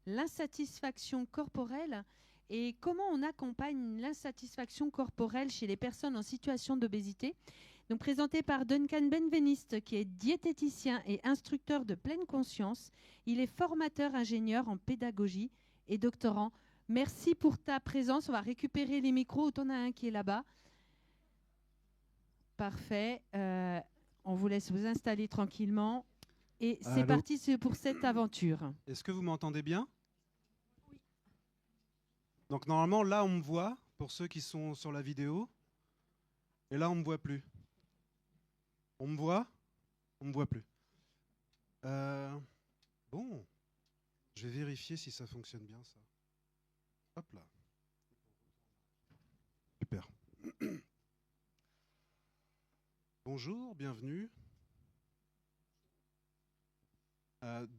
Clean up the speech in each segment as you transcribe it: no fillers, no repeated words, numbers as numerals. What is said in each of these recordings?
l'insatisfaction corporelle et comment on accompagne l'insatisfaction corporelle chez les personnes en situation d'obésité. Donc présenté par Duncan Benveniste, qui est diététicien et instructeur de pleine conscience. Il est formateur ingénieur en pédagogie et doctorant. Merci pour ta présence. On va récupérer les micros. On a un qui est là-bas. Parfait. On vous laisse vous installer tranquillement. Et c'est parti pour cette aventure. Est-ce que vous m'entendez bien? Oui. Donc normalement, là, on me voit, pour ceux qui sont sur la vidéo. Et là, on ne me voit plus. On me voit? On ne me voit plus. Bon. Je vais vérifier si ça fonctionne bien, ça. Hop là. Super. Bonjour, bienvenue.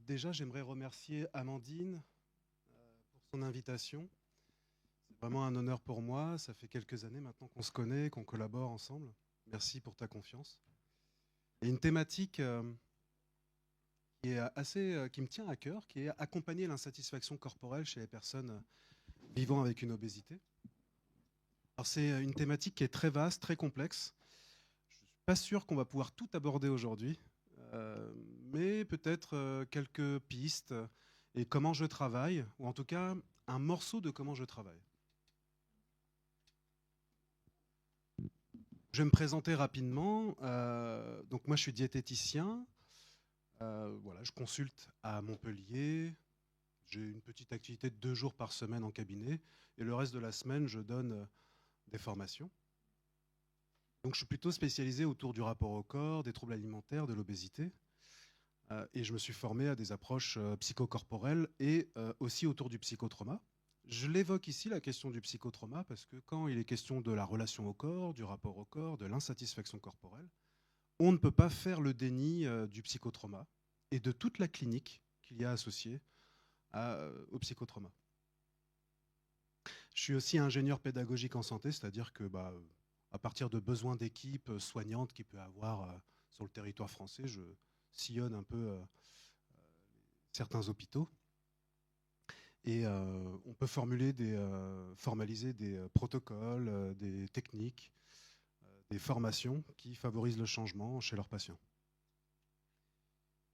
Déjà, j'aimerais remercier Amandine pour son invitation. C'est vraiment un honneur pour moi. Ça fait quelques années maintenant qu'on se connaît, qu'on collabore ensemble. Merci pour ta confiance. Et une thématique qui me tient à cœur, qui est accompagner l'insatisfaction corporelle chez les personnes vivant avec une obésité. Alors c'est une thématique qui est très vaste, très complexe. Je ne suis pas sûr qu'on va pouvoir tout aborder aujourd'hui, mais peut-être quelques pistes et comment je travaille, ou en tout cas un morceau de comment je travaille. Je vais me présenter rapidement. Donc moi je suis diététicien. Voilà, je consulte à Montpellier. J'ai une petite activité de 2 jours par semaine en cabinet. Et le reste de la semaine, je donne des formations. Donc je suis plutôt spécialisé autour du rapport au corps, des troubles alimentaires, de l'obésité. Et je me suis formé à des approches psychocorporelles et aussi autour du psychotrauma. Je l'évoque ici, la question du psychotrauma, parce que quand il est question de la relation au corps, du rapport au corps, de l'insatisfaction corporelle, on ne peut pas faire le déni du psychotrauma et de toute la clinique qu'il y a associée au psychotrauma. Je suis aussi ingénieur pédagogique en santé, c'est-à-dire que à partir de besoins d'équipes soignantes qu'il peut avoir sur le territoire français, je sillonne un peu certains hôpitaux. Et on peut formaliser des protocoles, des techniques, des formations qui favorisent le changement chez leurs patients.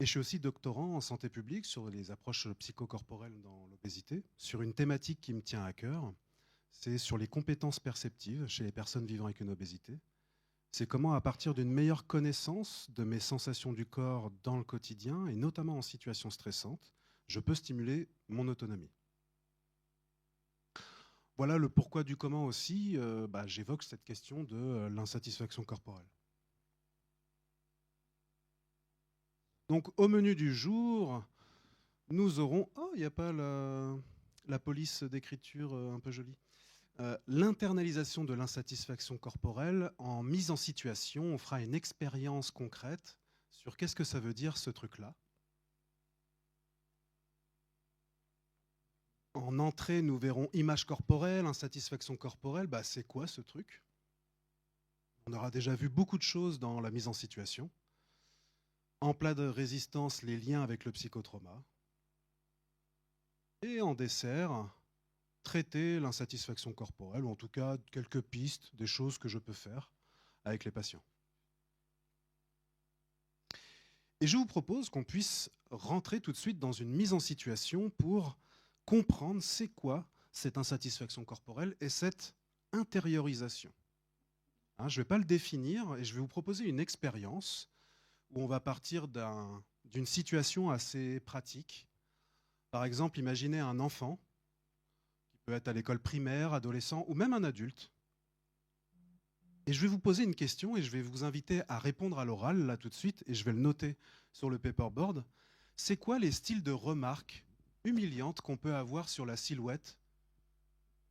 Et je suis aussi doctorant en santé publique sur les approches psychocorporelles dans l'obésité, sur une thématique qui me tient à cœur, c'est sur les compétences perceptives chez les personnes vivant avec une obésité. C'est comment, à partir d'une meilleure connaissance de mes sensations du corps dans le quotidien, et notamment en situation stressante, je peux stimuler mon autonomie. Voilà le pourquoi du comment aussi, j'évoque cette question de l'insatisfaction corporelle. Donc au menu du jour, nous aurons... Oh, il n'y a pas la police d'écriture un peu jolie. L'internalisation de l'insatisfaction corporelle en mise en situation. On fera une expérience concrète sur qu'est-ce que ça veut dire ce truc-là. En entrée, nous verrons image corporelle, insatisfaction corporelle. C'est quoi ce truc? On aura déjà vu beaucoup de choses dans la mise en situation. En plat de résistance, les liens avec le psychotrauma. Et en dessert, traiter l'insatisfaction corporelle, ou en tout cas quelques pistes, des choses que je peux faire avec les patients. Et je vous propose qu'on puisse rentrer tout de suite dans une mise en situation pour comprendre c'est quoi cette insatisfaction corporelle et cette intériorisation. Je ne vais pas le définir et je vais vous proposer une expérience où on va partir d'une situation assez pratique. Par exemple, imaginez un enfant qui peut être à l'école primaire, adolescent ou même un adulte. Et je vais vous poser une question et je vais vous inviter à répondre à l'oral là tout de suite et je vais le noter sur le paperboard. C'est quoi les styles de remarques humiliantes qu'on peut avoir sur la silhouette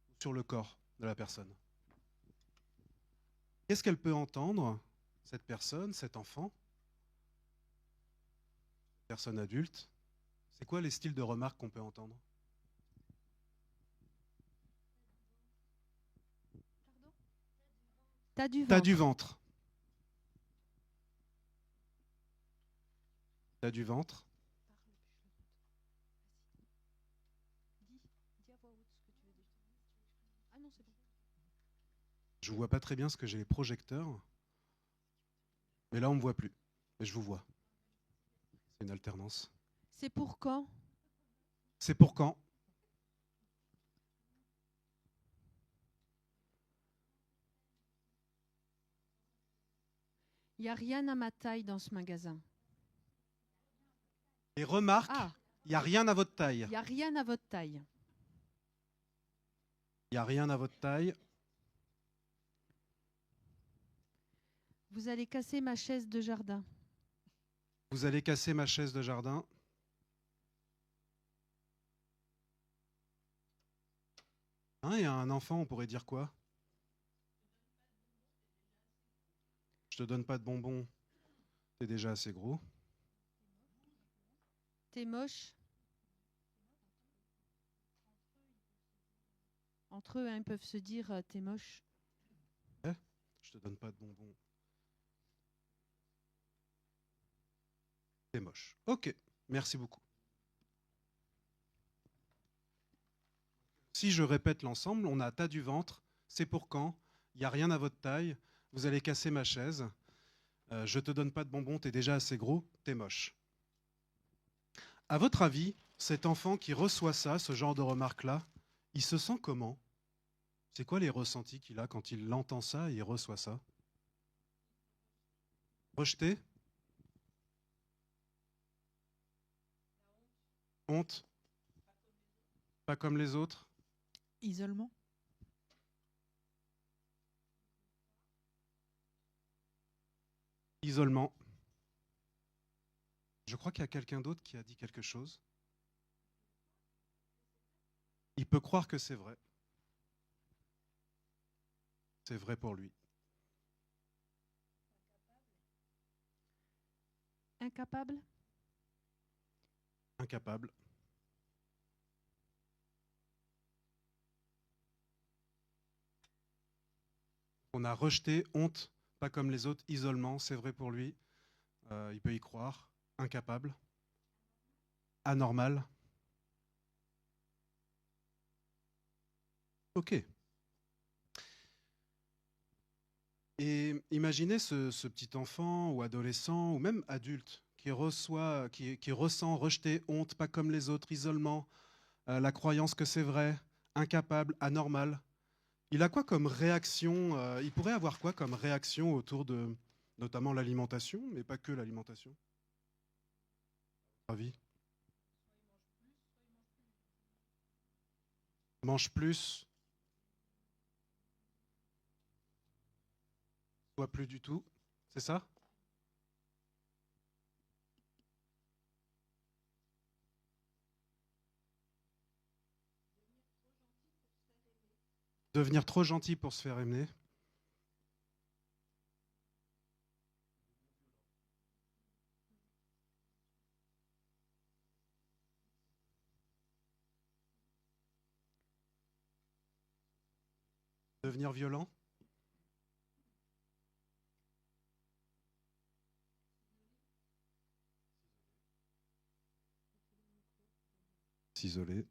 ou sur le corps de la personne? Qu'est-ce qu'elle peut entendre, cette personne, cet enfant, personne adulte? C'est quoi les styles de remarques qu'on peut entendre? T'as du ventre. T'as du ventre. T'as du ventre. non, c'est bon. Je ne vois pas très bien ce que j'ai les projecteurs. Mais là, on ne me voit plus. Mais je vous vois. C'est une alternance. C'est pour quand? C'est pour quand? Il n'y a rien à ma taille dans ce magasin. Et remarque, Ah, il n'y a rien à votre taille. il n'y a rien à votre taille. Il n'y a rien à votre taille. Vous allez casser ma chaise de jardin. Vous allez casser ma chaise de jardin. Hein, et à un enfant, on pourrait dire quoi? Je te donne pas de bonbons, t'es déjà assez gros. T'es moche. Entre eux, hein, ils peuvent se dire t'es moche. Je te donne pas de bonbons. T'es moche. Ok, merci beaucoup. Si je répète l'ensemble, on a tas du ventre, c'est pour quand, il n'y a rien à votre taille, vous allez casser ma chaise, je te donne pas de bonbons, t'es déjà assez gros, t'es moche. À votre avis, cet enfant qui reçoit ça, ce genre de remarques-là, il se sent comment? C'est quoi les ressentis qu'il a quand il entend ça et il reçoit ça? Rejeté? Honte? Pas comme les autres? Isolement. Isolement. Je crois qu'il y a quelqu'un d'autre qui a dit quelque chose. Il peut croire que c'est vrai. C'est vrai pour lui. Incapable? Incapable. On a rejeté, honte, pas comme les autres, isolement, c'est vrai pour lui. Il peut y croire. Incapable. Anormal. Ok. Et imaginez ce petit enfant ou adolescent ou même adulte qui ressent rejeté, honte, pas comme les autres, isolement, la croyance que c'est vrai, incapable, anormal. Il a quoi comme réaction il pourrait avoir quoi comme réaction autour de notamment l'alimentation, mais pas que l'alimentation? Avis? Mange plus, soit plus du tout, c'est ça? Devenir trop gentil pour se faire aimer. Devenir violent. S'isoler.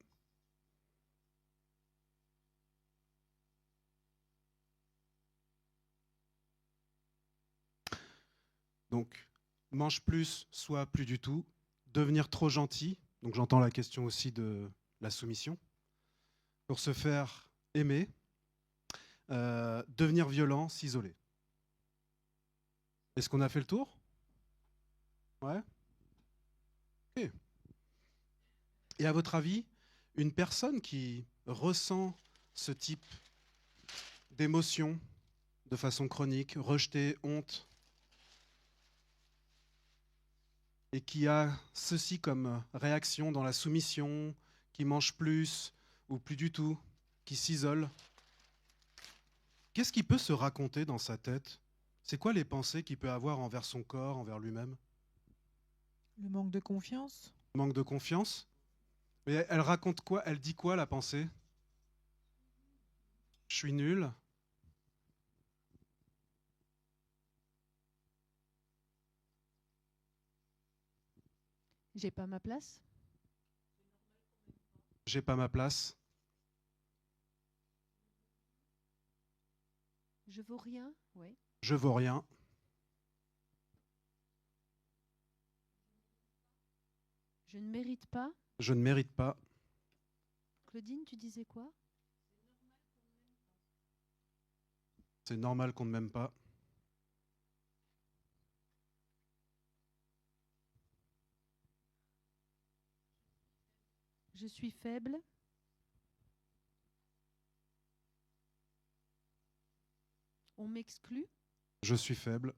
Donc, mange plus, soit plus du tout. Devenir trop gentil. Donc, j'entends la question aussi de la soumission. Pour se faire aimer. Devenir violent, s'isoler. Est-ce qu'on a fait le tour? Ouais. Ok. Et à votre avis, une personne qui ressent ce type d'émotion de façon chronique, rejeté, honte, et qui a ceci comme réaction dans la soumission, qui mange plus ou plus du tout, qui s'isole, qu'est-ce qu'il peut se raconter dans sa tête? C'est quoi les pensées qu'il peut avoir envers son corps, envers lui-même? Le manque de confiance. Manque de confiance? Mais elle raconte quoi? Elle dit quoi, la pensée? Je suis nul. J'ai pas ma place? J'ai pas ma place. Je vaux rien, oui. Je vaux rien. Je ne mérite pas. Je ne mérite pas. Claudine, tu disais quoi? C'est normal qu'on ne m'aime pas. Je suis faible. On m'exclut. Je suis faible.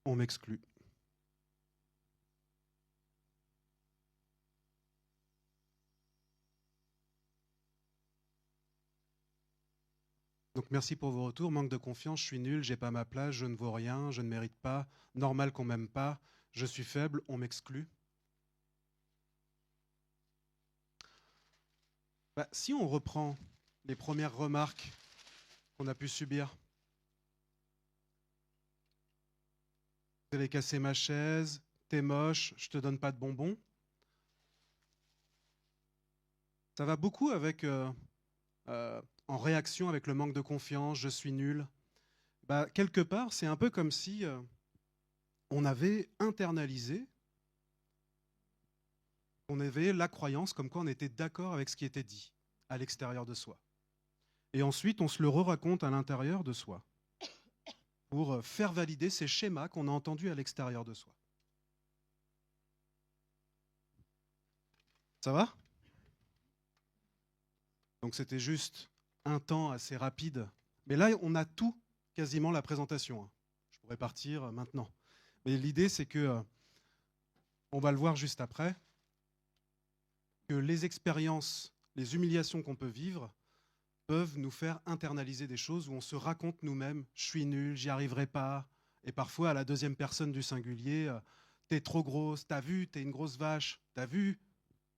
On m'exclut. Donc merci pour vos retours. Manque de confiance, je suis nul, j'ai pas ma place, je ne vaux rien, je ne mérite pas, normal qu'on m'aime pas, je suis faible, on m'exclut. Si on reprend les premières remarques qu'on a pu subir, vous avez cassé ma chaise, t'es moche, je te donne pas de bonbons. Ça va beaucoup avec en réaction avec le manque de confiance, je suis nul. Quelque part, c'est un peu comme si on avait internalisé, on avait la croyance comme quoi on était d'accord avec ce qui était dit à l'extérieur de soi. Et ensuite, on se le re-raconte à l'intérieur de soi pour faire valider ces schémas qu'on a entendus à l'extérieur de soi. Ça va ? Donc c'était juste un temps assez rapide. Mais là, on a tout, quasiment la présentation. Je pourrais partir maintenant. Mais l'idée, c'est que, on va le voir juste après, que les expériences, les humiliations qu'on peut vivre peuvent nous faire internaliser des choses où on se raconte nous-mêmes « je suis nul, j'y arriverai pas ». Et parfois, à la deuxième personne du singulier, « t'es trop grosse, t'as vu, t'es une grosse vache, t'as vu,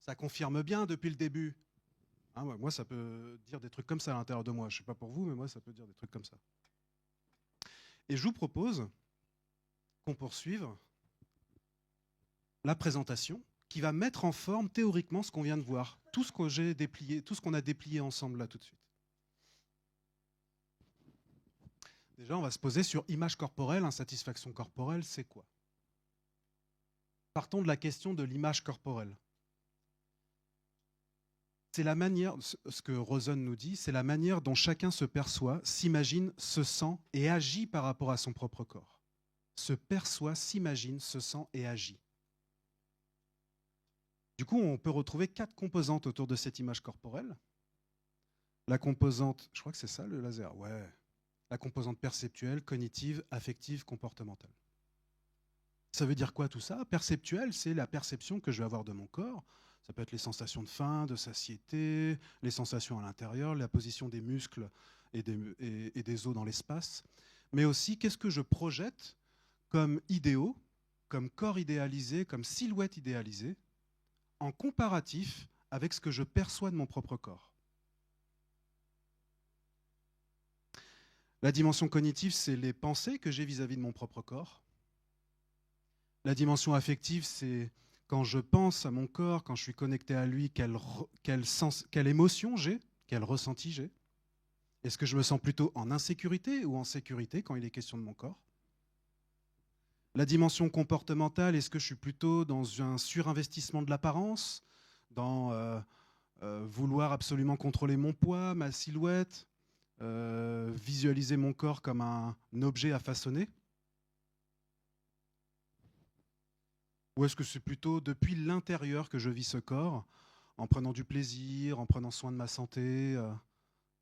ça confirme bien depuis le début ». Hein, moi, ça peut dire des trucs comme ça à l'intérieur de moi. Je ne sais pas pour vous, mais moi, ça peut dire des trucs comme ça. Et je vous propose qu'on poursuive la présentation qui va mettre en forme théoriquement ce qu'on vient de voir, tout ce que j'ai déplié, tout ce qu'on a déplié ensemble là tout de suite. Déjà, on va se poser sur image corporelle, insatisfaction corporelle, c'est quoi? Partons de la question de l'image corporelle. C'est la manière, ce que Rosen nous dit, c'est la manière dont chacun se perçoit, s'imagine, se sent et agit par rapport à son propre corps. Se perçoit, s'imagine, se sent et agit. Du coup, on peut retrouver 4 composantes autour de cette image corporelle. La composante, je crois que c'est ça le laser, ouais. La composante perceptuelle, cognitive, affective, comportementale. Ça veut dire quoi tout ça? Perceptuelle, c'est la perception que je vais avoir de mon corps. Ça peut être les sensations de faim, de satiété, les sensations à l'intérieur, la position des muscles et des os dans l'espace. Mais aussi, qu'est-ce que je projette comme idéaux, comme corps idéalisé, comme silhouette idéalisée, en comparatif avec ce que je perçois de mon propre corps. La dimension cognitive, c'est les pensées que j'ai vis-à-vis de mon propre corps. La dimension affective, c'est quand je pense à mon corps, quand je suis connecté à lui, quelle émotion j'ai, quel ressenti j'ai. Est-ce que je me sens plutôt en insécurité ou en sécurité quand il est question de mon corps? La dimension comportementale, est-ce que je suis plutôt dans un surinvestissement de l'apparence, dans vouloir absolument contrôler mon poids, ma silhouette, visualiser mon corps comme un objet à façonner? Ou est-ce que c'est plutôt depuis l'intérieur que je vis ce corps, en prenant du plaisir, en prenant soin de ma santé,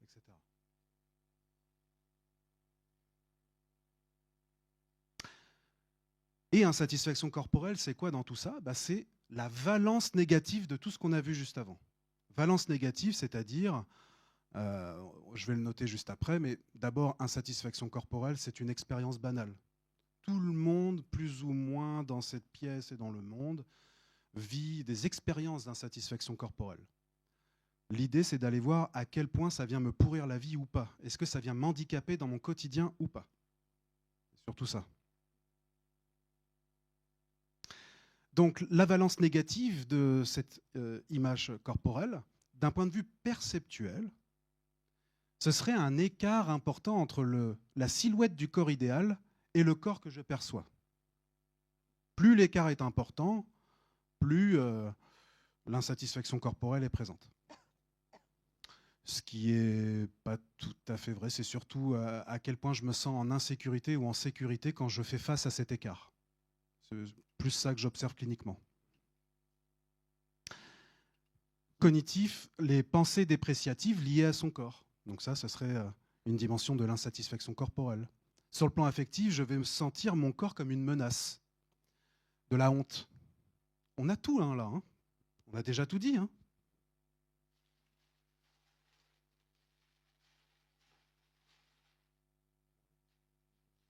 etc. Et insatisfaction corporelle, c'est quoi dans tout ça? C'est la valence négative de tout ce qu'on a vu juste avant. Valence négative, c'est-à-dire, je vais le noter juste après, mais d'abord, insatisfaction corporelle, c'est une expérience banale. Tout le monde, plus ou moins dans cette pièce et dans le monde, vit des expériences d'insatisfaction corporelle. L'idée, c'est d'aller voir à quel point ça vient me pourrir la vie ou pas. Est-ce que ça vient m'handicaper dans mon quotidien ou pas? C'est surtout ça. Donc, la valence négative de cette image corporelle, d'un point de vue perceptuel, ce serait un écart important entre la silhouette du corps idéal et le corps que je perçois. Plus l'écart est important, plus l'insatisfaction corporelle est présente. Ce qui n'est pas tout à fait vrai, c'est surtout à quel point je me sens en insécurité ou en sécurité quand je fais face à cet écart. C'est plus ça que j'observe cliniquement. Cognitif, les pensées dépréciatives liées à son corps. Donc ça serait une dimension de l'insatisfaction corporelle. Sur le plan affectif, je vais me sentir mon corps comme une menace. De la honte. On a tout là. Hein. On a déjà tout dit. Hein.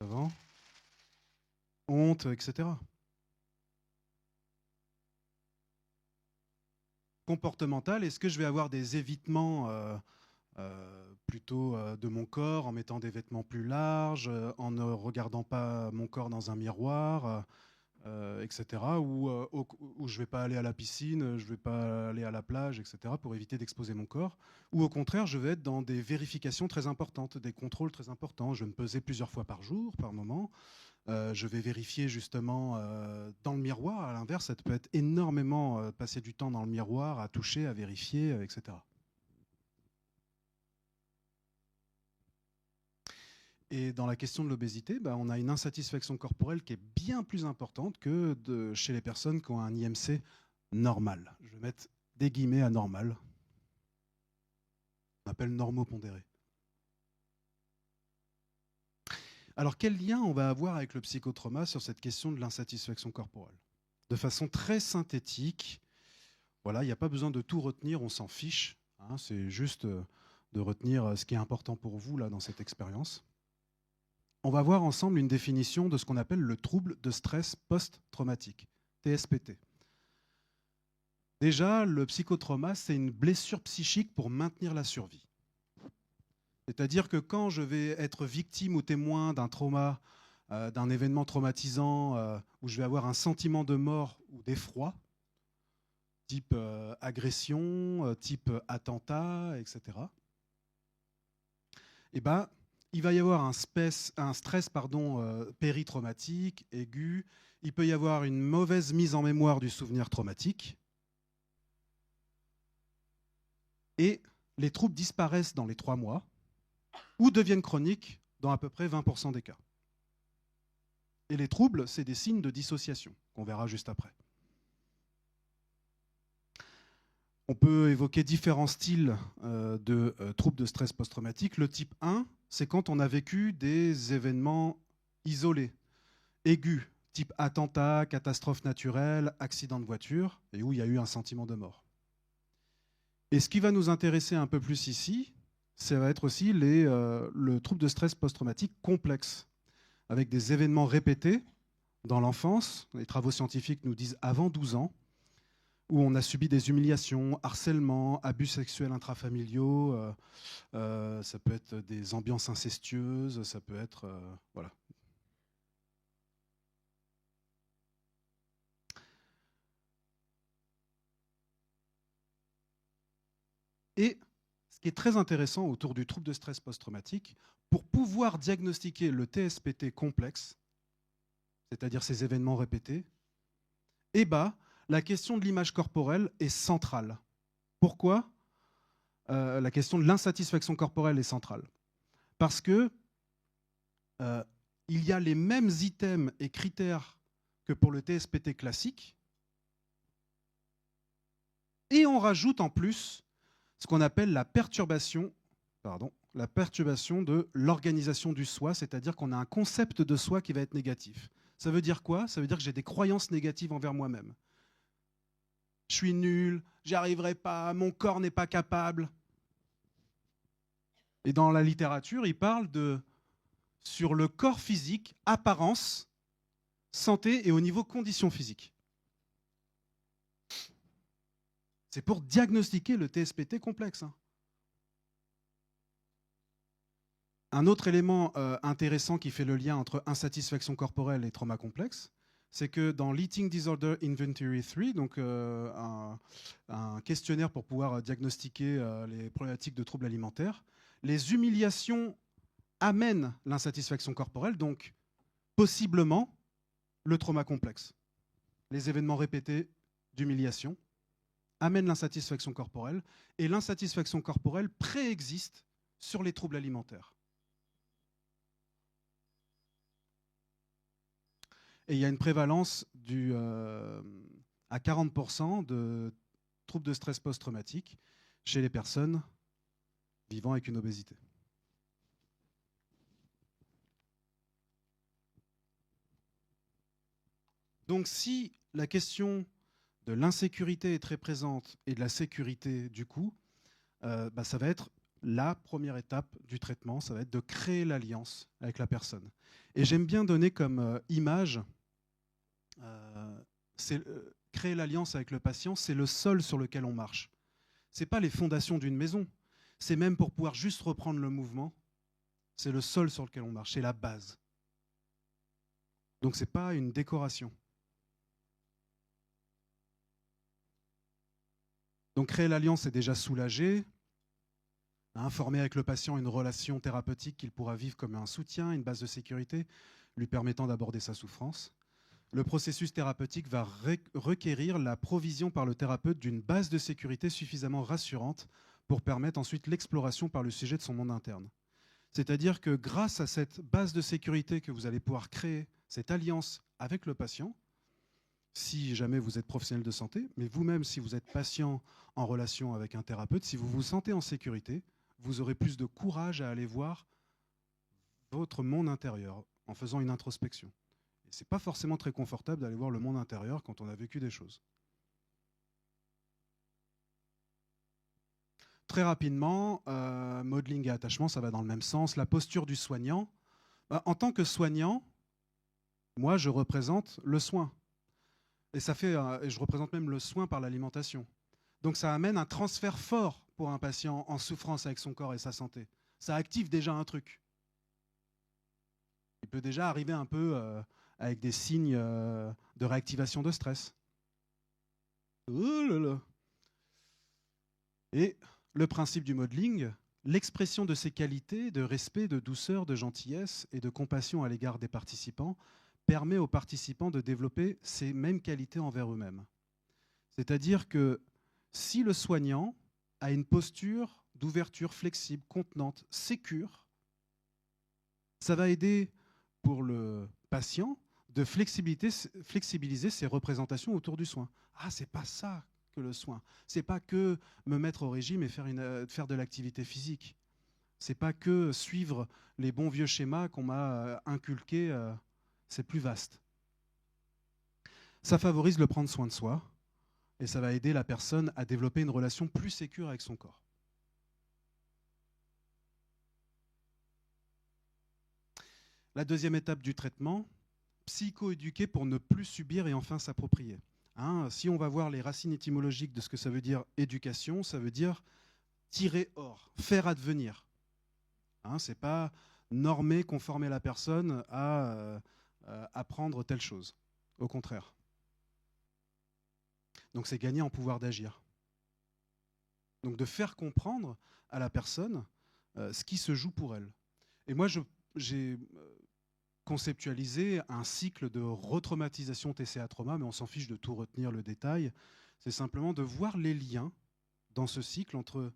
Avant. Honte, etc. Comportemental, est-ce que je vais avoir des évitements plutôt de mon corps en mettant des vêtements plus larges, en ne regardant pas mon corps dans un miroir, etc. Ou je ne vais pas aller à la piscine, je ne vais pas aller à la plage, etc. pour éviter d'exposer mon corps. Ou au contraire, je vais être dans des vérifications très importantes, des contrôles très importants. Je vais me peser plusieurs fois par jour, par moment. Je vais vérifier justement dans le miroir. À l'inverse, ça peut être énormément passer du temps dans le miroir, à toucher, à vérifier, etc. Et dans la question de l'obésité, on a une insatisfaction corporelle qui est bien plus importante que chez les personnes qui ont un IMC normal. Je vais mettre des guillemets à normal. On appelle normopondéré. Alors, quel lien on va avoir avec le psychotrauma sur cette question de l'insatisfaction corporelle? De façon très synthétique, voilà, il n'y a pas besoin de tout retenir, on s'en fiche. Hein, c'est juste de retenir ce qui est important pour vous là, dans cette expérience. On va voir ensemble une définition de ce qu'on appelle le trouble de stress post-traumatique, TSPT. Déjà, le psychotrauma, c'est une blessure psychique pour maintenir la survie. C'est-à-dire que quand je vais être victime ou témoin d'un trauma, d'un événement traumatisant, où je vais avoir un sentiment de mort ou d'effroi, type agression, type attentat, etc., eh ben, il va y avoir un stress péritraumatique, aigu. Il peut y avoir une mauvaise mise en mémoire du souvenir traumatique. Et les troubles disparaissent dans les 3 mois ou deviennent chroniques dans à peu près 20% des cas. Et les troubles, c'est des signes de dissociation, qu'on verra juste après. On peut évoquer différents styles de troubles de stress post-traumatique. Le type 1, c'est quand on a vécu des événements isolés, aigus, type attentat, catastrophe naturelle, accident de voiture, et où il y a eu un sentiment de mort. Et ce qui va nous intéresser un peu plus ici, ça va être aussi le trouble de stress post-traumatique complexe, avec des événements répétés dans l'enfance. Les travaux scientifiques nous disent avant 12 ans, où on a subi des humiliations, harcèlements, abus sexuels intrafamiliaux, ça peut être des ambiances incestueuses, ça peut être... voilà. Et ce qui est très intéressant autour du trouble de stress post-traumatique, pour pouvoir diagnostiquer le TSPT complexe, c'est-à-dire ces événements répétés, la question de l'image corporelle est centrale. Pourquoi la question de l'insatisfaction corporelle est centrale? Parce que il y a les mêmes items et critères que pour le TSPT classique, et on rajoute en plus ce qu'on appelle la perturbation de l'organisation du soi, c'est-à-dire qu'on a un concept de soi qui va être négatif. Ça veut dire quoi? Ça veut dire que j'ai des croyances négatives envers moi-même. Je suis nul, j'y arriverai pas, mon corps n'est pas capable. Et dans la littérature, il parle sur le corps physique, apparence, santé et au niveau conditions physiques. C'est pour diagnostiquer le TSPT complexe. Hein. Un autre élément intéressant qui fait le lien entre insatisfaction corporelle et trauma complexe, c'est que dans l'Eating Disorder Inventory 3, donc un questionnaire pour pouvoir diagnostiquer les problématiques de troubles alimentaires, les humiliations amènent l'insatisfaction corporelle, donc possiblement le trauma complexe. Les événements répétés d'humiliation amènent l'insatisfaction corporelle, et l'insatisfaction corporelle préexiste sur les troubles alimentaires. Et il y a une prévalence à 40% de troubles de stress post-traumatique chez les personnes vivant avec une obésité. Donc si la question de l'insécurité est très présente et de la sécurité du coup, ça va être la première étape du traitement, ça va être de créer l'alliance avec la personne. Et j'aime bien donner comme image, créer l'alliance avec le patient, c'est le sol sur lequel on marche. Ce n'est pas les fondations d'une maison, c'est même pour pouvoir juste reprendre le mouvement, c'est le sol sur lequel on marche, c'est la base. Donc ce n'est pas une décoration. Donc créer l'alliance, c'est déjà soulager, informer avec le patient une relation thérapeutique qu'il pourra vivre comme un soutien, une base de sécurité, lui permettant d'aborder sa souffrance. Le processus thérapeutique va requérir la provision par le thérapeute d'une base de sécurité suffisamment rassurante pour permettre ensuite l'exploration par le sujet de son monde interne. C'est-à-dire que grâce à cette base de sécurité que vous allez pouvoir créer, cette alliance avec le patient, si jamais vous êtes professionnel de santé, mais vous-même si vous êtes patient en relation avec un thérapeute, si vous vous sentez en sécurité, vous aurez plus de courage à aller voir votre monde intérieur en faisant une introspection. Et ce n'est pas forcément très confortable d'aller voir le monde intérieur quand on a vécu des choses. Très rapidement, modeling et attachement, ça va dans le même sens. La posture du soignant. En tant que soignant, moi, je représente le soin. Et je représente même le soin par l'alimentation. Donc ça amène un transfert fort pour un patient en souffrance avec son corps et sa santé. Ça active déjà un truc. Il peut déjà arriver un peu avec des signes de réactivation de stress. Oh là là. Et le principe du modeling, l'expression de ces qualités de respect, de douceur, de gentillesse et de compassion à l'égard des participants permet aux participants de développer ces mêmes qualités envers eux-mêmes. C'est-à-dire que si le soignant a une posture d'ouverture flexible, contenante, sécure, ça va aider pour le patient de flexibiliser ses représentations autour du soin. Ah, c'est pas ça que le soin. C'est pas que me mettre au régime et faire de l'activité physique. C'est pas que suivre les bons vieux schémas qu'on m'a inculqués. C'est plus vaste. Ça favorise le prendre soin de soi et ça va aider la personne à développer une relation plus sécure avec son corps. La deuxième étape du traitement, psychoéduquer pour ne plus subir et enfin s'approprier. Si on va voir les racines étymologiques de ce que ça veut dire éducation, ça veut dire tirer hors, faire advenir. C'est pas normer, conformer la personne à apprendre telle chose. Au contraire. Donc c'est gagner en pouvoir d'agir. Donc de faire comprendre à la personne ce qui se joue pour elle. Et moi, j'ai conceptualisé un cycle de retraumatisation TCA trauma, mais on s'en fiche de tout retenir le détail. C'est simplement de voir les liens dans ce cycle entre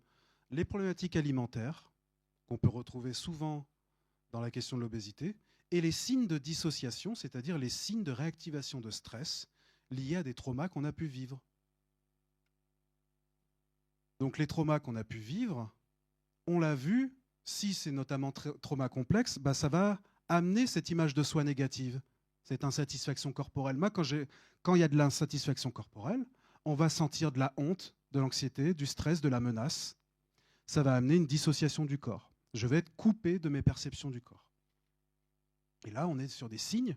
les problématiques alimentaires, qu'on peut retrouver souvent dans la question de l'obésité, et les signes de dissociation, c'est-à-dire les signes de réactivation de stress liés à des traumas qu'on a pu vivre. Donc les traumas qu'on a pu vivre, on l'a vu, si c'est notamment trauma complexe, ça va amener cette image de soi négative, cette insatisfaction corporelle. Moi, quand il y a de l'insatisfaction corporelle, on va sentir de la honte, de l'anxiété, du stress, de la menace. Ça va amener une dissociation du corps. Je vais être coupé de mes perceptions du corps. Et là, on est sur des signes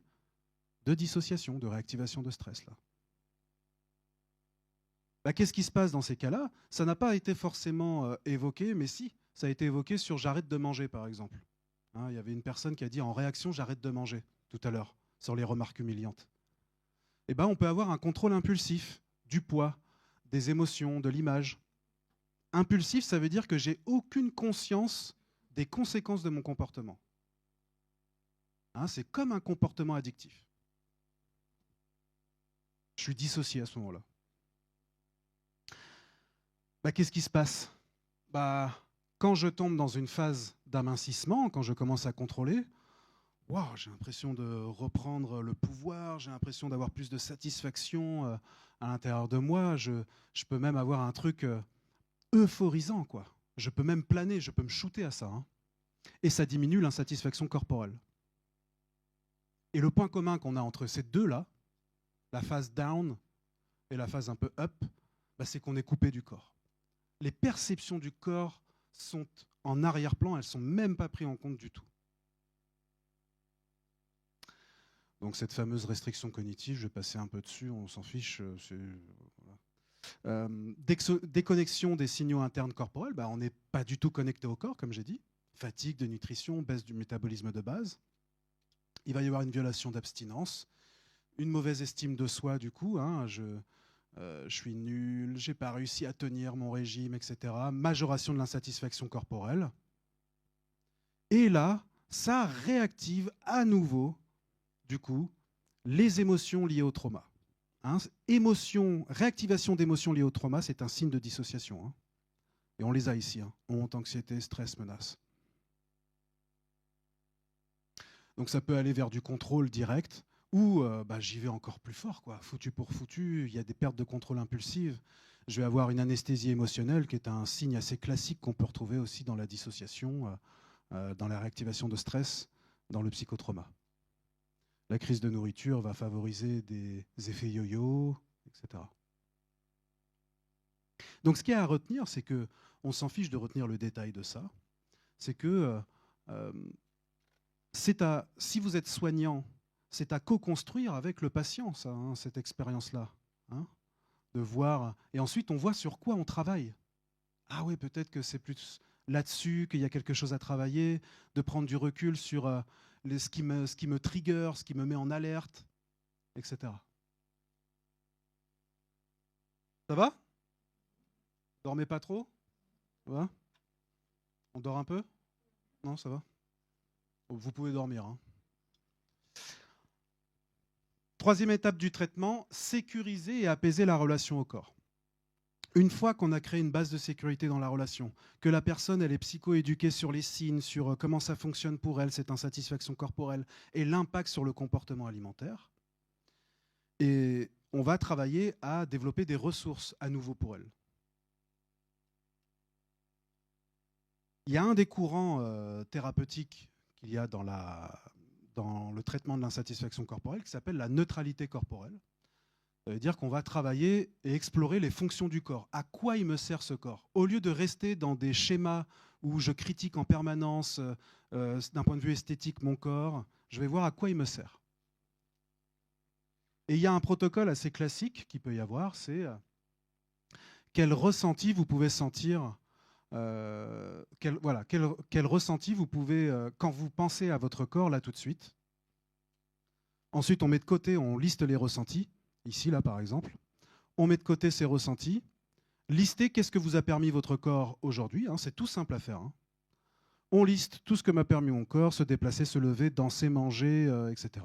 de dissociation, de réactivation de stress. Qu'est-ce qui se passe dans ces cas-là? Ça n'a pas été forcément évoqué, mais si, ça a été évoqué sur « j'arrête de manger » par exemple. Il y avait une personne qui a dit « en réaction, j'arrête de manger » tout à l'heure, sur les remarques humiliantes. eh ben, on peut avoir un contrôle impulsif du poids, des émotions, de l'image. Impulsif, ça veut dire que j'ai aucune conscience des conséquences de mon comportement. Hein, c'est comme un comportement addictif. Je suis dissocié à ce moment-là. Bah, qu'est-ce qui se passe? Quand je tombe dans une phase d'amincissement, quand je commence à contrôler, wow, j'ai l'impression de reprendre le pouvoir, j'ai l'impression d'avoir plus de satisfaction à l'intérieur de moi. Je peux même avoir un truc euphorisant, quoi. Je peux même planer, je peux me shooter à ça. Hein. Et ça diminue l'insatisfaction corporelle. Et le point commun qu'on a entre ces deux-là, la phase down et la phase un peu up, bah, c'est qu'on est coupé du corps. Les perceptions du corps sont en arrière-plan, elles ne sont même pas prises en compte du tout. Donc cette fameuse restriction cognitive, je vais passer un peu dessus, on s'en fiche. Voilà. Déconnexion des signaux internes corporels, bah, on n'est pas du tout connecté au corps, comme j'ai dit. Fatigue, dénutrition, baisse du métabolisme de base. Il va y avoir une violation d'abstinence, une mauvaise estime de soi du coup. Hein, je suis nul, j'ai pas réussi à tenir mon régime, etc. Majoration de l'insatisfaction corporelle. Et là, ça réactive à nouveau, du coup, les émotions liées au trauma. Hein, réactivation d'émotions liées au trauma, c'est un signe de dissociation. Hein. Et on les a ici. Hein. Honte, anxiété, stress, menace. Donc ça peut aller vers du contrôle direct, ou j'y vais encore plus fort, quoi. Foutu pour foutu, il y a des pertes de contrôle impulsives. Je vais avoir une anesthésie émotionnelle, qui est un signe assez classique qu'on peut retrouver aussi dans la dissociation, dans la réactivation de stress, dans le psychotrauma. La crise de nourriture va favoriser des effets yo-yo, etc. Donc ce qu'il y a à retenir, c'est qu'on s'en fiche de retenir le détail de ça. C'est que si vous êtes soignant, c'est à co-construire avec le patient, ça, hein, cette expérience-là. Hein, de voir. Et ensuite, on voit sur quoi on travaille. Ah oui, peut-être que c'est plus là-dessus qu'il y a quelque chose à travailler, de prendre du recul sur ce qui me trigger, ce qui me met en alerte, etc. Ça va? Dormez pas trop? Ça va? On dort un peu? Non, ça va? Vous pouvez dormir. Hein. Troisième étape du traitement, sécuriser et apaiser la relation au corps. Une fois qu'on a créé une base de sécurité dans la relation, que la personne elle est psychoéduquée sur les signes, sur comment ça fonctionne pour elle, cette insatisfaction corporelle, et l'impact sur le comportement alimentaire, et on va travailler à développer des ressources à nouveau pour elle. Il y a un des courants thérapeutiques qu'il y a dans le traitement de l'insatisfaction corporelle qui s'appelle la neutralité corporelle. Ça veut dire qu'on va travailler et explorer les fonctions du corps. À quoi il me sert ce corps? Au lieu de rester dans des schémas où je critique en permanence, d'un point de vue esthétique, mon corps, je vais voir à quoi il me sert. Et il y a un protocole assez classique qu'il peut y avoir, c'est quel ressenti vous pouvez sentir, quel ressenti vous pouvez, quand vous pensez à votre corps, là tout de suite. Ensuite, on met de côté, on liste les ressentis. Ici, là, par exemple, on met de côté ces ressentis. Listez qu'est-ce que vous a permis votre corps aujourd'hui. Hein, c'est tout simple à faire. Hein. On liste tout ce que m'a permis mon corps, se déplacer, se lever, danser, manger, etc.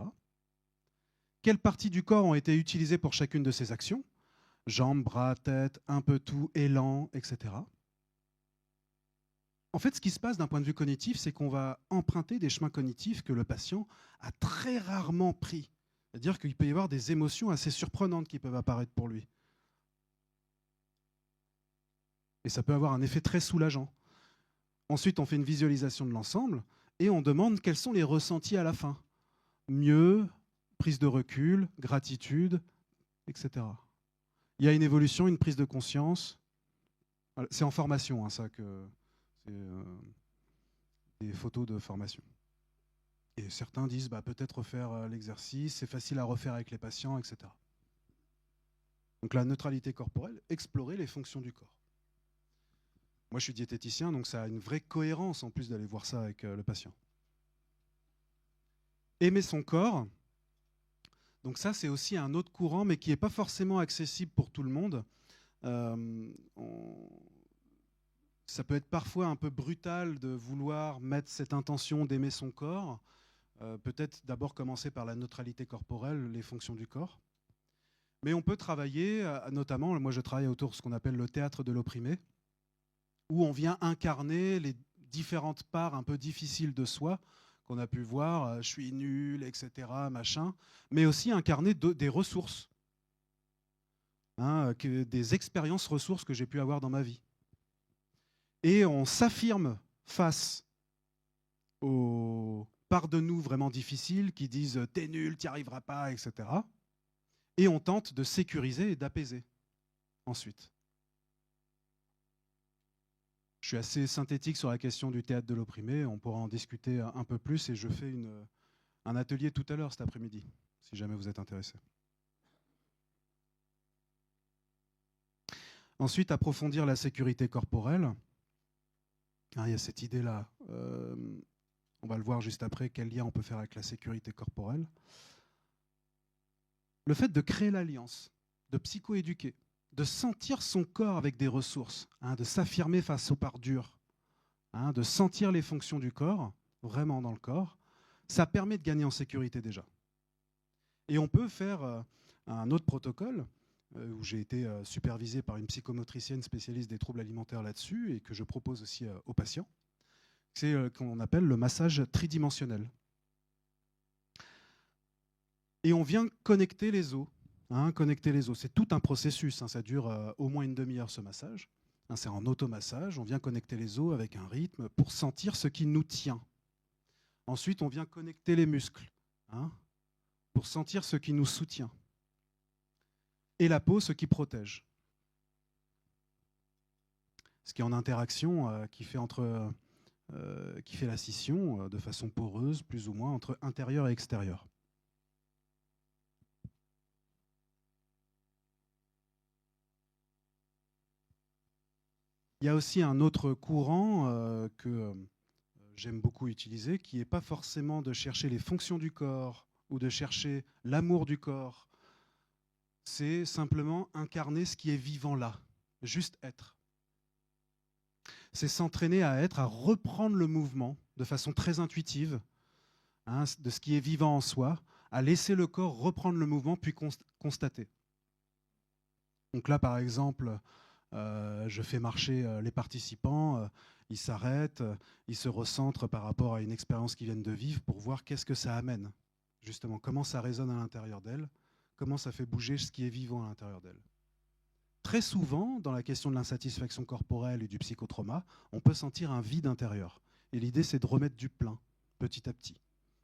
Quelles parties du corps ont été utilisées pour chacune de ces actions? Jambes, bras, tête, un peu tout, élan, etc. En fait, ce qui se passe d'un point de vue cognitif, c'est qu'on va emprunter des chemins cognitifs que le patient a très rarement pris. C'est-à-dire qu'il peut y avoir des émotions assez surprenantes qui peuvent apparaître pour lui. Et ça peut avoir un effet très soulageant. Ensuite, on fait une visualisation de l'ensemble et on demande quels sont les ressentis à la fin. Mieux, prise de recul, gratitude, etc. Il y a une évolution, une prise de conscience. C'est en formation, hein, ça, que c'est des photos de formation. Et certains disent peut-être refaire l'exercice, c'est facile à refaire avec les patients, etc. Donc la neutralité corporelle, explorer les fonctions du corps. Moi, je suis diététicien, donc ça a une vraie cohérence en plus d'aller voir ça avec le patient. Aimer son corps, Donc ça, c'est aussi un autre courant, mais qui n'est pas forcément accessible pour tout le monde. Ça peut être parfois un peu brutal de vouloir mettre cette intention d'aimer son corps. Peut-être d'abord commencer par la neutralité corporelle, les fonctions du corps. Mais on peut travailler, notamment, moi je travaille autour de ce qu'on appelle le théâtre de l'opprimé, où on vient incarner les différentes parts un peu difficiles de soi, qu'on a pu voir, je suis nul, etc., machin, mais aussi incarner des ressources, des expériences ressources que j'ai pu avoir dans ma vie. Et on s'affirme face aux parts de nous vraiment difficiles qui disent « t'es nul, t'y arriveras pas », etc. Et on tente de sécuriser et d'apaiser ensuite. Je suis assez synthétique sur la question du théâtre de l'opprimé, on pourra en discuter un peu plus et je fais un atelier tout à l'heure cet après-midi, si jamais vous êtes intéressé. Ensuite, approfondir la sécurité corporelle. Il y a cette idée-là, on va le voir juste après, quel lien on peut faire avec la sécurité corporelle. Le fait de créer l'alliance, de psychoéduquer, de sentir son corps avec des ressources, de s'affirmer face aux parts dures, de sentir les fonctions du corps, vraiment dans le corps, ça permet de gagner en sécurité déjà. Et on peut faire un autre protocole, où j'ai été supervisé par une psychomotricienne spécialiste des troubles alimentaires là-dessus, et que je propose aussi aux patients. C'est ce qu'on appelle le massage tridimensionnel. Et on vient connecter les os. Connecter les os, c'est tout un processus, ça dure au moins une demi-heure ce massage. C'est en automassage, on vient connecter les os avec un rythme pour sentir ce qui nous tient. Ensuite, on vient connecter les muscles pour sentir ce qui nous soutient. Et la peau, ce qui protège. Ce qui est en interaction, qui fait la scission de façon poreuse, plus ou moins, entre intérieur et extérieur. Il y a aussi un autre courant que j'aime beaucoup utiliser, qui n'est pas forcément de chercher les fonctions du corps ou de chercher l'amour du corps. C'est simplement incarner ce qui est vivant là, juste être. C'est s'entraîner à être, à reprendre le mouvement de façon très intuitive, de ce qui est vivant en soi, à laisser le corps reprendre le mouvement puis constater. Donc là, par exemple, je fais marcher les participants, ils s'arrêtent, ils se recentrent par rapport à une expérience qu'ils viennent de vivre pour voir qu'est-ce que ça amène, justement, comment ça résonne à l'intérieur d'elles, comment ça fait bouger ce qui est vivant à l'intérieur d'elles. Très souvent, dans la question de l'insatisfaction corporelle et du psychotrauma, on peut sentir un vide intérieur. Et l'idée, c'est de remettre du plein, petit à petit,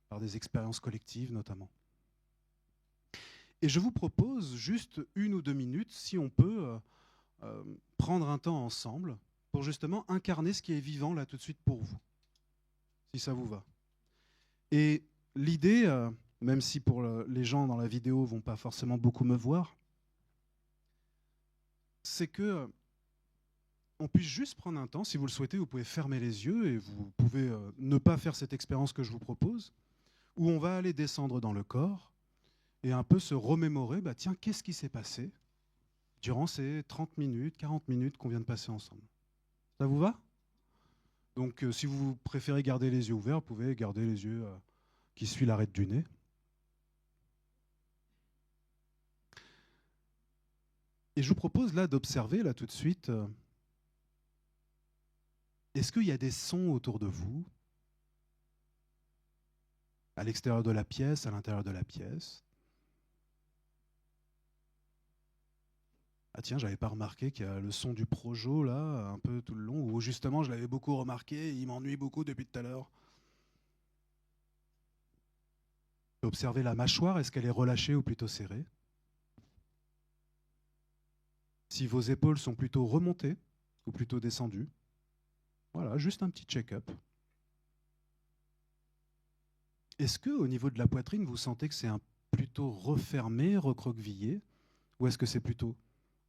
par des expériences collectives notamment. Et je vous propose juste 1 ou 2 minutes, si on peut prendre un temps ensemble pour justement incarner ce qui est vivant là tout de suite pour vous, si ça vous va. Et l'idée, même si pour les gens dans la vidéo ne vont pas forcément beaucoup me voir, c'est que on puisse juste prendre un temps, si vous le souhaitez, vous pouvez fermer les yeux et vous pouvez ne pas faire cette expérience que je vous propose, où on va aller descendre dans le corps et un peu se remémorer, tiens, qu'est-ce qui s'est passé durant ces 30 minutes, 40 minutes qu'on vient de passer ensemble. Ça vous va? Donc si vous préférez garder les yeux ouverts, vous pouvez garder les yeux qui suivent l'arête du nez. Et je vous propose là d'observer, là tout de suite, est-ce qu'il y a des sons autour de vous, à l'extérieur de la pièce, à l'intérieur de la pièce? Ah tiens, j'avais pas remarqué qu'il y a le son du projo là, un peu tout le long, où justement je l'avais beaucoup remarqué, et il m'ennuie beaucoup depuis tout à l'heure. Observez la mâchoire, est-ce qu'elle est relâchée ou plutôt serrée? Si vos épaules sont plutôt remontées ou plutôt descendues. Voilà, juste un petit check-up. Est-ce qu'au niveau de la poitrine, vous sentez que c'est plutôt refermé, recroquevillé, ou est-ce que c'est plutôt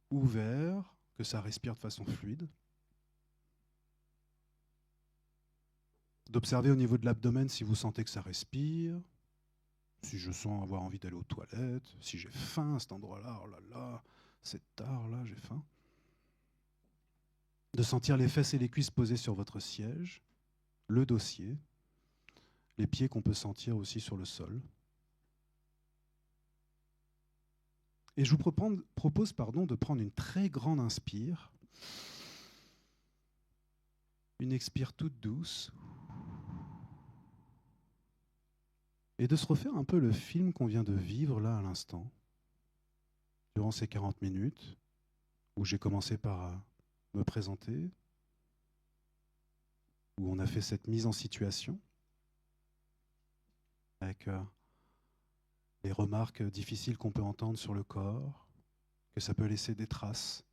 ouvert, que ça respire de façon fluide? D'observer au niveau de l'abdomen si vous sentez que ça respire, si je sens avoir envie d'aller aux toilettes, si j'ai faim à cet endroit-là, oh là là, c'est tard là, j'ai faim. De sentir les fesses et les cuisses posées sur votre siège, le dossier, les pieds qu'on peut sentir aussi sur le sol. Et je vous propose de prendre une très grande inspire, une expire toute douce, et de se refaire un peu le film qu'on vient de vivre là à l'instant, durant ces 40 minutes, où j'ai commencé par me présenter, où on a fait cette mise en situation, avec les remarques difficiles qu'on peut entendre sur le corps, que ça peut laisser des traces,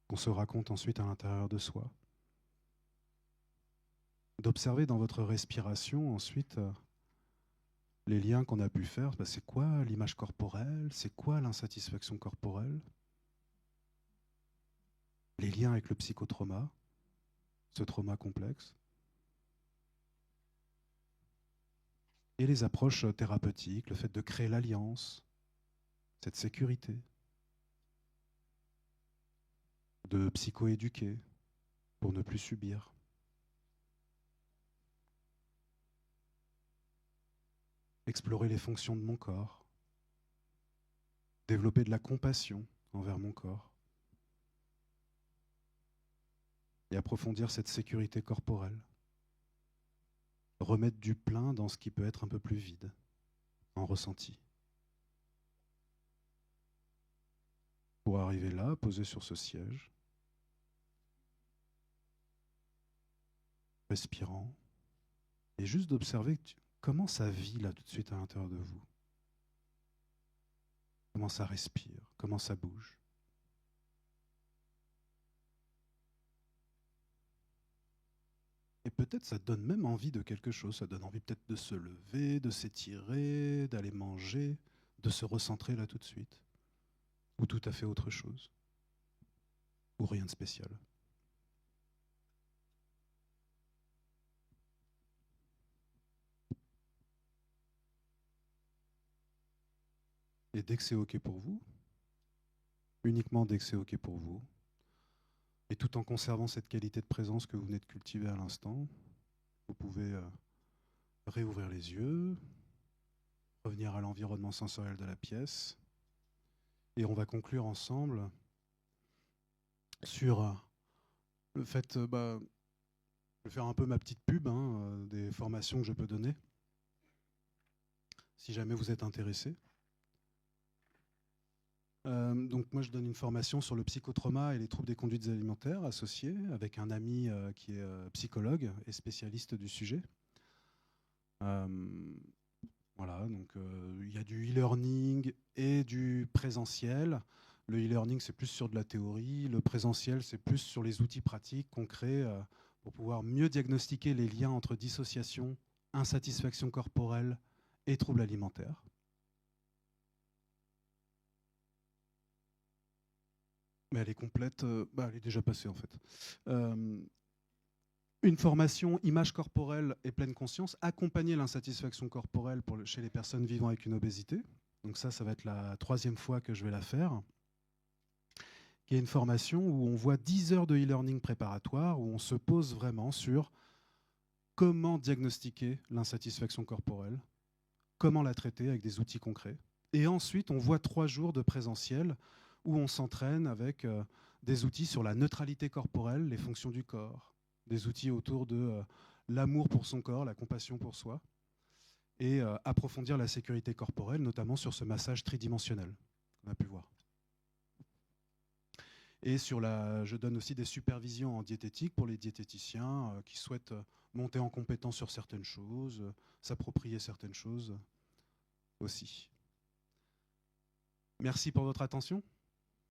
qu'on se raconte ensuite à l'intérieur de soi. D'observer dans votre respiration ensuite les liens qu'on a pu faire. C'est quoi l'image corporelle? C'est quoi l'insatisfaction corporelle? Les liens avec le psychotrauma, ce trauma complexe. Et les approches thérapeutiques, le fait de créer l'alliance, cette sécurité, de psychoéduquer pour ne plus subir. Explorer les fonctions de mon corps, développer de la compassion envers mon corps et approfondir cette sécurité corporelle. Remettre du plein dans ce qui peut être un peu plus vide, en ressenti. Pour arriver là, posé sur ce siège, respirant, et juste d'observer comment ça vit là tout de suite à l'intérieur de vous. Comment ça respire, comment ça bouge. Et peut-être ça donne même envie de quelque chose, ça donne envie peut-être de se lever, de s'étirer, d'aller manger, de se recentrer là tout de suite. Ou tout à fait autre chose. Ou rien de spécial. Et dès que c'est OK pour vous, uniquement dès que c'est OK pour vous, et tout en conservant cette qualité de présence que vous venez de cultiver à l'instant, vous pouvez réouvrir les yeux, revenir à l'environnement sensoriel de la pièce, et on va conclure ensemble sur le fait, je vais faire un peu ma petite pub des formations que je peux donner, si jamais vous êtes intéressé. Donc moi je donne une formation sur le psychotrauma et les troubles des conduites alimentaires associés avec un ami qui est psychologue et spécialiste du sujet. Voilà, donc il y a du e-learning et du présentiel. Le e-learning c'est plus sur de la théorie, le présentiel c'est plus sur les outils pratiques concrets pour pouvoir mieux diagnostiquer les liens entre dissociation, insatisfaction corporelle et troubles alimentaires. Mais elle est complète, elle est déjà passée en fait. Une formation image corporelle et pleine conscience, accompagner l'insatisfaction corporelle chez les personnes vivant avec une obésité. Donc ça va être la 3e fois que je vais la faire. Il y a une formation où on voit 10 heures de e-learning préparatoire, où on se pose vraiment sur comment diagnostiquer l'insatisfaction corporelle, comment la traiter avec des outils concrets. Et ensuite, on voit 3 jours de présentiel où on s'entraîne avec des outils sur la neutralité corporelle, les fonctions du corps, des outils autour de l'amour pour son corps, la compassion pour soi, et approfondir la sécurité corporelle, notamment sur ce massage tridimensionnel qu'on a pu voir. Et je donne aussi des supervisions en diététique pour les diététiciens qui souhaitent monter en compétence sur certaines choses, s'approprier certaines choses aussi. Merci pour votre attention.